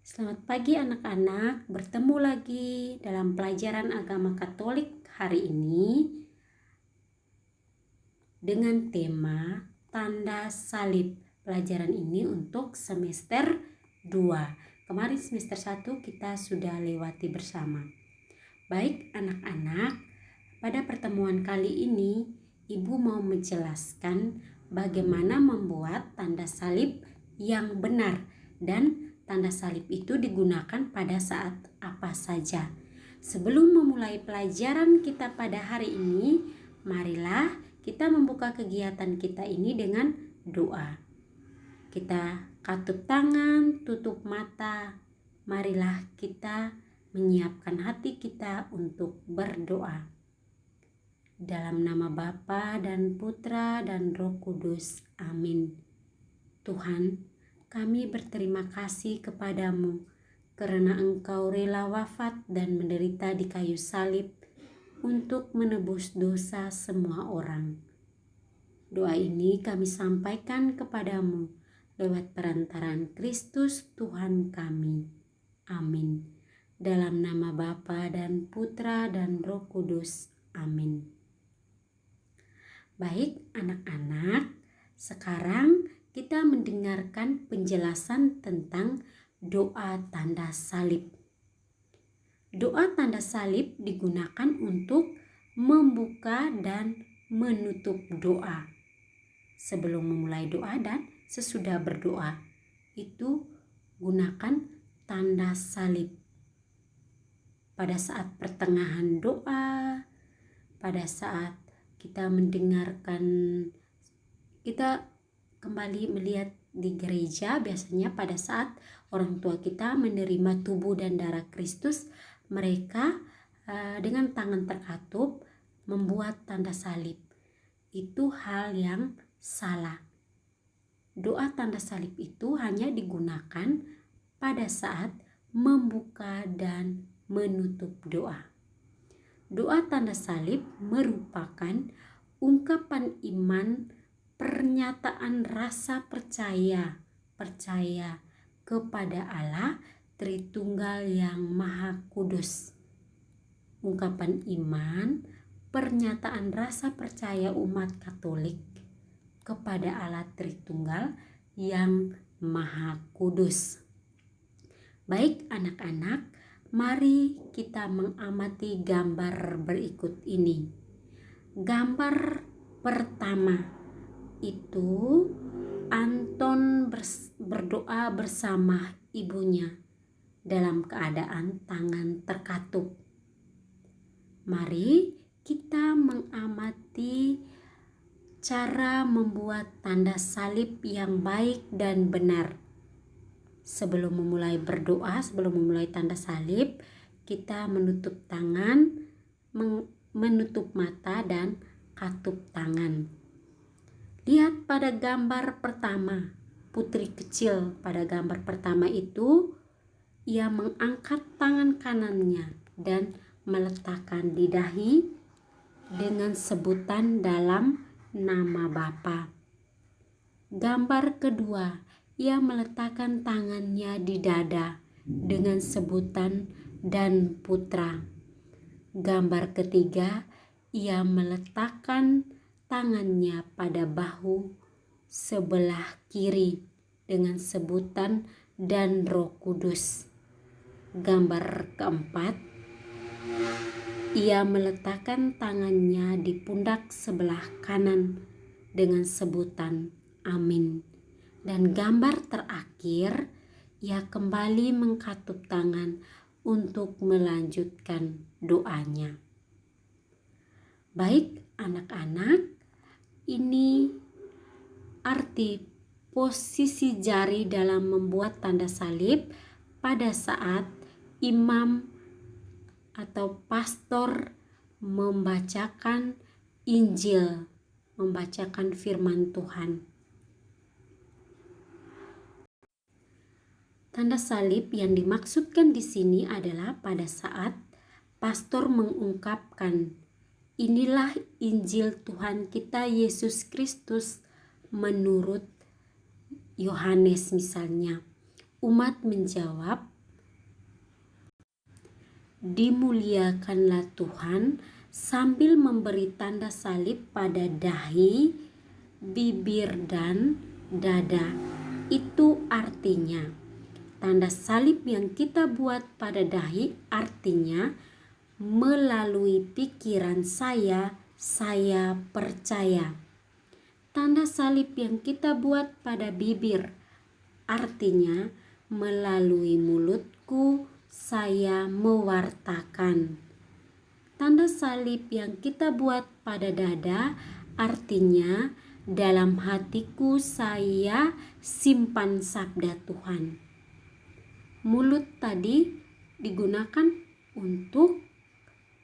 Selamat pagi anak-anak, bertemu lagi dalam pelajaran agama Katolik hari ini dengan tema tanda salib. Pelajaran ini untuk semester 2. Kemarin semester 1 kita sudah lewati bersama. Baik anak-anak, pada pertemuan kali ini Ibu mau menjelaskan bagaimana membuat tanda salib yang benar dan tanda salib itu digunakan pada saat apa saja. Sebelum memulai pelajaran kita pada hari ini, marilah kita membuka kegiatan kita ini dengan doa. Kita katup tangan, tutup mata. Marilah kita menyiapkan hati kita untuk berdoa. Dalam nama Bapa dan Putra dan Roh Kudus. Amin. Tuhan, kami berterima kasih kepadamu karena Engkau rela wafat dan menderita di kayu salib untuk menebus dosa semua orang. Doa ini kami sampaikan kepadamu lewat perantaraan Kristus Tuhan kami. Amin. Dalam nama Bapa dan Putra dan Roh Kudus. Amin. Baik anak-anak, sekarang kita mendengarkan penjelasan tentang doa tanda salib. Doa tanda salib digunakan untuk membuka dan menutup doa. Sebelum memulai doa dan sesudah berdoa, itu gunakan tanda salib. Pada saat pertengahan doa, pada saat kita mendengarkan, kita kembali melihat di gereja, biasanya pada saat orang tua kita menerima tubuh dan darah Kristus, mereka dengan tangan terkatup membuat tanda salib. Itu hal yang salah. Doa tanda salib itu hanya digunakan pada saat membuka dan menutup doa. Doa tanda salib merupakan ungkapan iman, pernyataan rasa percaya kepada Allah Tritunggal yang Maha Kudus. Ungkapan iman, pernyataan rasa percaya umat Katolik kepada Allah Tritunggal yang Maha Kudus. Baik anak-anak, mari kita mengamati gambar berikut ini. Gambar pertama itu Anton berdoa bersama ibunya dalam keadaan tangan terkatup. Mari kita mengamati cara membuat tanda salib yang baik dan benar. Sebelum memulai berdoa, sebelum memulai tanda salib, kita menutup tangan, menutup mata dan katup tangan. Lihat pada gambar pertama, putri kecil pada gambar pertama itu, ia mengangkat tangan kanannya dan meletakkan di dahi dengan sebutan dalam nama Bapa. Gambar kedua, ia meletakkan tangannya di dada dengan sebutan dan Putra. Gambar ketiga, ia meletakkan tangannya pada bahu sebelah kiri dengan sebutan dan Roh Kudus. Gambar keempat, ia meletakkan tangannya di pundak sebelah kanan dengan sebutan Amin. Dan gambar terakhir, ia kembali mengkatup tangan untuk melanjutkan doanya. Baik anak-anak, ini arti posisi jari dalam membuat tanda salib pada saat imam atau pastor membacakan Injil, membacakan firman Tuhan. Tanda salib yang dimaksudkan di sini adalah pada saat pastor mengungkapkan, inilah Injil Tuhan kita Yesus Kristus menurut Yohanes misalnya. Umat menjawab, dimuliakanlah Tuhan sambil memberi tanda salib pada dahi, bibir, dan dada. Itu artinya tanda salib yang kita buat pada dahi artinya melalui pikiran saya percaya. Tanda salib yang kita buat pada bibir artinya melalui mulutku saya mewartakan. Tanda salib yang kita buat pada dada artinya dalam hatiku saya simpan sabda Tuhan. Mulut tadi digunakan untuk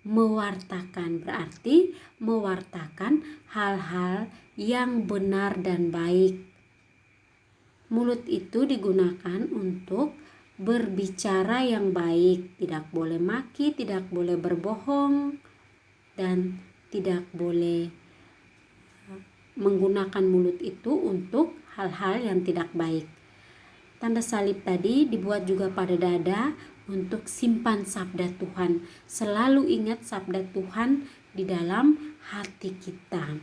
mewartakan, berarti mewartakan hal-hal yang benar dan baik. Mulut itu digunakan untuk berbicara yang baik, tidak boleh maki, tidak boleh berbohong, dan tidak boleh menggunakan mulut itu untuk hal-hal yang tidak baik. Tanda salib tadi dibuat juga pada dada untuk simpan sabda Tuhan. Selalu ingat sabda Tuhan di dalam hati kita.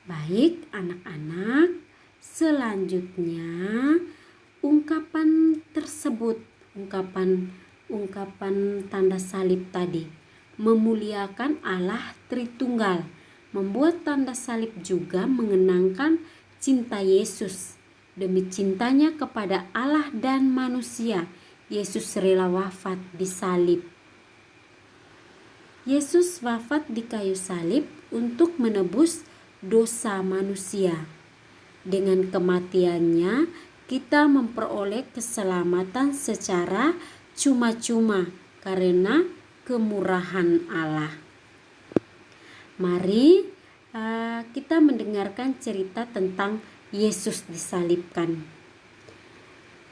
Baik anak-anak, selanjutnya ungkapan tersebut, ungkapan tanda salib tadi memuliakan Allah Tritunggal. Membuat tanda salib juga mengenangkan cinta Yesus. Demi cintanya kepada Allah dan manusia, Yesus rela wafat di salib. Yesus wafat di kayu salib untuk menebus dosa manusia. Dengan kematiannya, kita memperoleh keselamatan secara cuma-cuma karena kemurahan Allah. Mari kita mendengarkan cerita tentang Yesus disalibkan.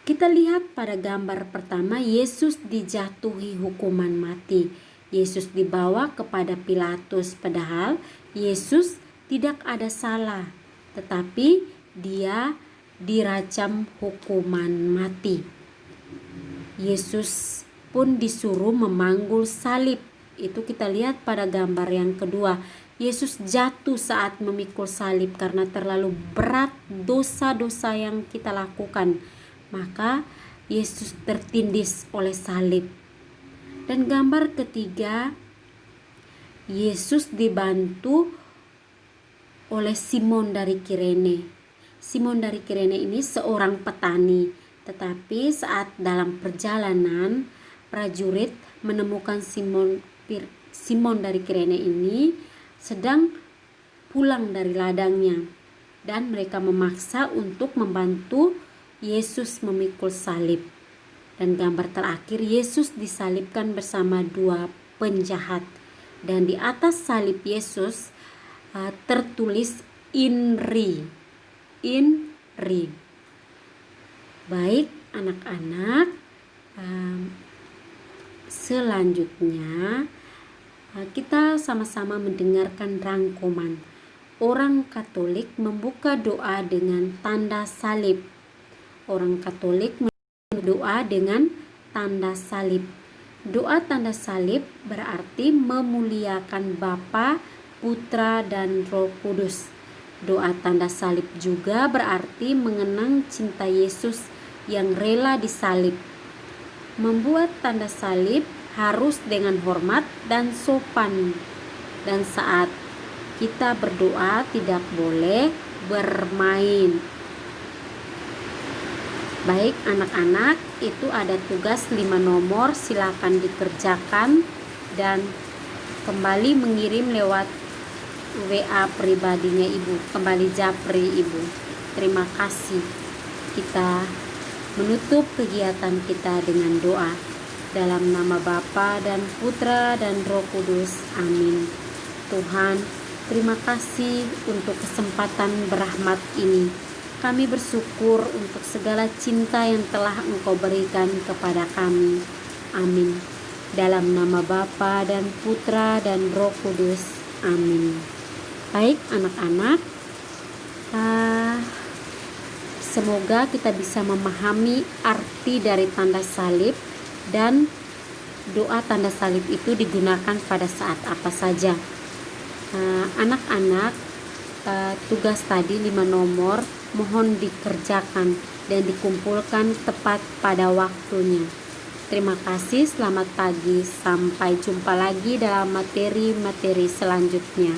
Kita lihat pada gambar pertama, Yesus dijatuhi hukuman mati. Yesus dibawa kepada Pilatus, padahal Yesus tidak ada salah, tetapi dia dirajam hukuman mati. Yesus pun disuruh memanggul salib. Itu kita lihat pada gambar yang kedua. Yesus jatuh saat memikul salib karena terlalu berat dosa-dosa yang kita lakukan. Maka Yesus tertindis oleh salib. Dan gambar ketiga, Yesus dibantu oleh Simon dari Kirene. Simon dari Kirene ini seorang petani, tetapi saat dalam perjalanan prajurit menemukan Simon dari Kirene ini sedang pulang dari ladangnya, dan mereka memaksa untuk membantu Yesus memikul salib. Dan gambar terakhir, Yesus disalibkan bersama dua penjahat, dan di atas salib Yesus tertulis INRI. Baik anak-anak, selanjutnya kita sama-sama mendengarkan rangkuman. Orang Katolik membuka doa dengan tanda salib. Orang Katolik berdoa dengan tanda salib. Doa tanda salib berarti memuliakan Bapa, Putra, dan Roh Kudus. Doa tanda salib juga berarti mengenang cinta Yesus yang rela disalib. Membuat tanda salib harus dengan hormat dan sopan, dan saat kita berdoa tidak boleh bermain. Baik anak-anak, itu ada tugas 5 nomor, silakan dikerjakan dan kembali mengirim lewat WA pribadinya Ibu, kembali japri Ibu. Terima kasih. Kita menutup kegiatan kita dengan doa. Dalam nama Bapa dan Putra dan Roh Kudus. Amin. Tuhan, terima kasih untuk kesempatan berahmat ini. Kami bersyukur untuk segala cinta yang telah Engkau berikan kepada kami. Amin. Dalam nama Bapa dan Putra dan Roh Kudus. Amin. Baik anak-anak, semoga kita bisa memahami arti dari tanda salib dan doa tanda salib itu digunakan pada saat apa saja. Anak-anak, tugas tadi 5 nomor mohon dikerjakan dan dikumpulkan tepat pada waktunya. Terima kasih, selamat pagi. Sampai jumpa lagi dalam materi-materi selanjutnya.